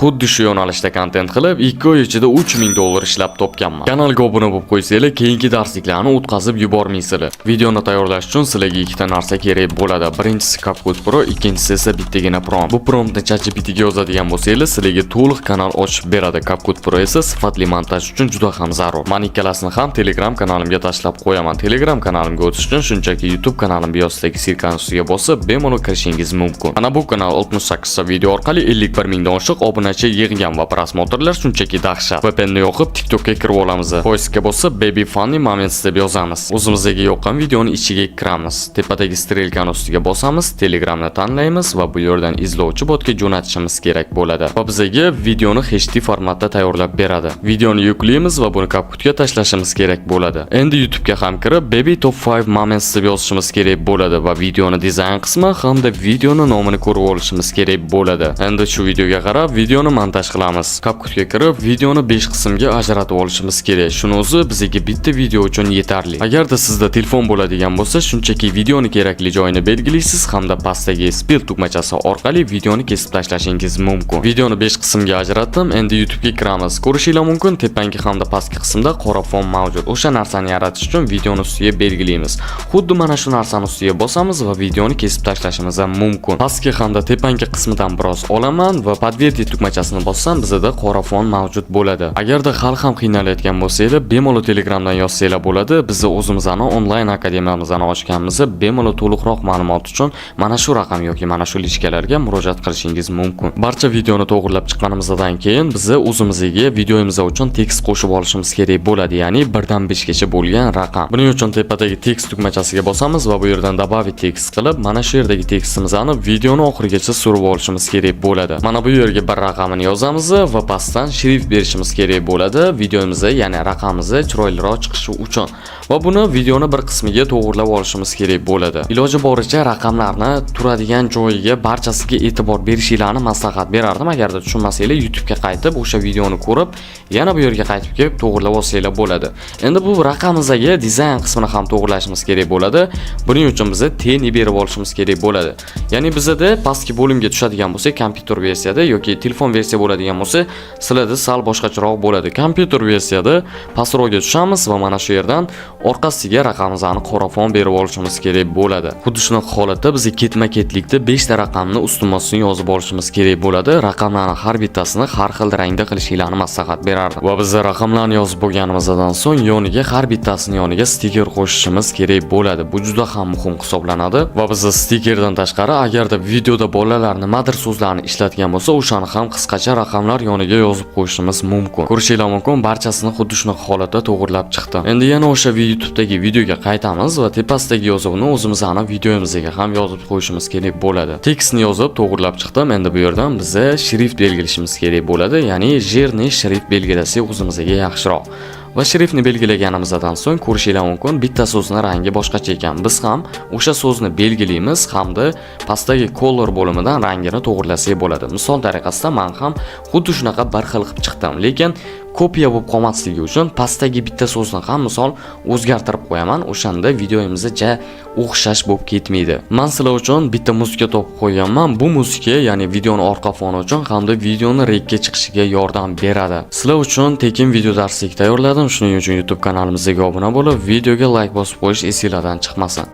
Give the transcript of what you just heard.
Xuddi shu yo'nalishda kontent qilib 2 oy ichida $3000 ishlab topganman. Kanalga obuna bo'lib qo'ysanglar, keyingi darsliklarni o'tkazib yubormaysizlar. Videoni tayyorlash uchun sizlarga ikkita narsa kerak bo'ladi. Birinchisi CapCut Pro, ikkinchisi esa bittagina prompt. Bu promptni ChatGPT ga yozadigan bo'lsangiz, sizlarga to'liq kanal ochib beradi. CapCut Pro esa sifatli montaj uchun juda ham zarur. Men ikkalasini ham Telegram kanalimga tashlab qo'yaman. Telegram kanalimga o'tish uchun shunchaki YouTube kanalim biosidagi sirkani ustiga bosib, bemalol kirishingiz mumkin. Mana bu kanal 68 ta video orqali 51 mingdan oshiq obunachi yig'gan va prosmotrlar shunchaki dahshat. VPNni yoqib TikTokga kirib olamiz. Poyezga bosib Baby Funny Moments deb yozamiz. O'zimizga yoqqan videoni ichiga kiramiz. Tepadagi strelkani ustiga bosamiz, Telegramni tanlaymiz va bu yerdan izlovchi botga jo'natishimiz kerak bo'ladi. Va bizga videoni HD formatda tayyorlab beradi. Videoni yuklaymiz va buni CapCutga tashlashimiz kerak bo'ladi. Endi YouTube'ga ham kirib Baby Top 5 Moments deb yozishimiz kerak bo'ladi va videoni dizayn qismi hamda videoni nomini ko'rib olishimiz kerak bo'ladi. Endi shu videoga qarab videoni montaj qilamiz. CapCutga kirib videoni 5 qismga ajratib olishimiz kerak. Shuni o'zi bizga bitta video uchun yetarli. Agarda sizda telefon bo'ladigan bo'lsa, shunchaki videoni kerakli joyini belgilaysiz hamda pastdagi spell tugmachasi orqali videoni kesib tashlashingiz mumkin. Videoni 5 qismga ajratdim. Endi YouTube'ga kiramiz. Ko'rishingiz mumkin, tepangi hamda pastki qismda qora fon mavjud. O'sha narsani yaratish uchun videoni ustiga belgilaymiz. Xuddi mana shu narsani ustiga bosamiz va videoni kesib tashlashimiz ham mumkin. Pastki hamda tepangi qismidan biroz olaman va подтвердить tugmachasini bossam bizda qora fon mavjud bo'ladi. Agarda hali ham qiynalayotgan bo'lsanglar, bemalol Telegramdan yozsanglar bo'ladi. Biz o'zimizning onlayn akademiyamizni ochganmiz. Bemalol to'liqroq ma'lumot uchun mana shu raqam yoki mana shu lichkalarga murojaat qilishingiz mumkin. Barcha videoni to'g'rilab chiqqanimizdan keyin biz o'zimizga videomiz uchun tekst qo'shib olishimiz kerak bo'ladi, ya'ni 1 dan 5 gacha bo'lgan raqam. Buning uchun tepadagi tekst tugmachasiga bosamiz va bu yerdan добавить tekst qilib, mana shu yerdagi tekstimizni videoni oxirigacha surib olishimiz kerak bo'ladi. Mana bu yerga bir raqamini yozamiz va pastdan shrift berishimiz kerak bo'ladi. Videomizda, ya'ni raqamimiz chiroyliroq chiqishi uchun. Va buni videoni bir qismiga to'g'rilab olishimiz kerak bo'ladi. Iloji boricha raqamlarni turadigan joyiga barchasiga e'tibor berishingizni maslahat berardim. Agarda tushunmasanglar, YouTube'ga qaytib o'sha videoni ko'rib, yana bu yerga qaytib kelib to'g'rilab olsanglar bo'ladi. Endi bu raqamimizga dizayn qismini ham to'g'rilashimiz kerak bo'ladi. Buning uchun biz teni berib olishimiz kerak bo'ladi. Ya'ni bizda pastki bo'limga tushadigan bo'lsa, kompyuter versiyada yoki telefon versiya bo'ladigan bo'lsa, sizlarda sal boshqacharoq bo'ladi. Kompyuter versiyada pastroqga tushamiz va mana shu yerdan orqasiga raqamimizni qora fon berib olishimiz kerak bo'ladi. Xuddi shunaqa holatda biz ketma-ketlikda 5 ta raqamni ustma-ustun yozib olishimiz kerak bo'ladi. Raqamlarning har bittasini har xil rangda qilishingizni maslahat berardim. Va biz raqamlarni yozib bo'lganimizdan so'ng yoniga har bittasini yoniga stiker qo'shishimiz kerak bo'ladi. Bu juda ham muhim hisoblanadi va biz stikerdan tashqari agarda videoda bolalar nimadir so'zlarni ishlatgan bo'lsa, o'shani ham qisqacha raqamlar yoniga yozib qo'yishimiz mumkin. Ko'rishingiz mumkin, barchasini xuddi shunaqa holatda to'g'rilab chiqdi. Endi yana o'sha YouTube'dagi videoga qaytamiz va tepasidagi yozuvni o'zimizning videomizga ham yozib qo'yishimiz kerak bo'ladi. Tekstni yozib to'g'rilab chiqdim. Endi bu yerdan biza shrift belgilashimiz kerak bo'ladi, ya'ni jerni shrift belgilasak o'zimizga yaxshiroq. Va shriftni belgilaganimizdan so'ng ko'rishingiz mumkin, bitta so'zning rangi boshqacha ekan. Biz ham o'sha so'zni belgilaymiz hamda pastdagi color bo'limidan rangini to'g'rilasak bo'ladi. Misol tariqasida men ham xuddi shunaqa bir xil qilib chiqdim, lekin kopiya bo'lib qolmasligi uchun pastdagi bitta so'zni ham misol o'zgartirib qo'yaman. O'shanda videoyimizga o'xshash bo'lib ketmaydi. Men sizlar uchun bitta muzika topib qo'yganman. Bu muzika, ya'ni videoni orqa foni uchun hamda videoni rekka chiqishiga yordam beradi. Sizlar uchun tekin video darslik tayyorladim. Shuning uchun YouTube kanalimizga obuna bo'lib, videoga like bosib qo'yish esingizdan chiqmasin.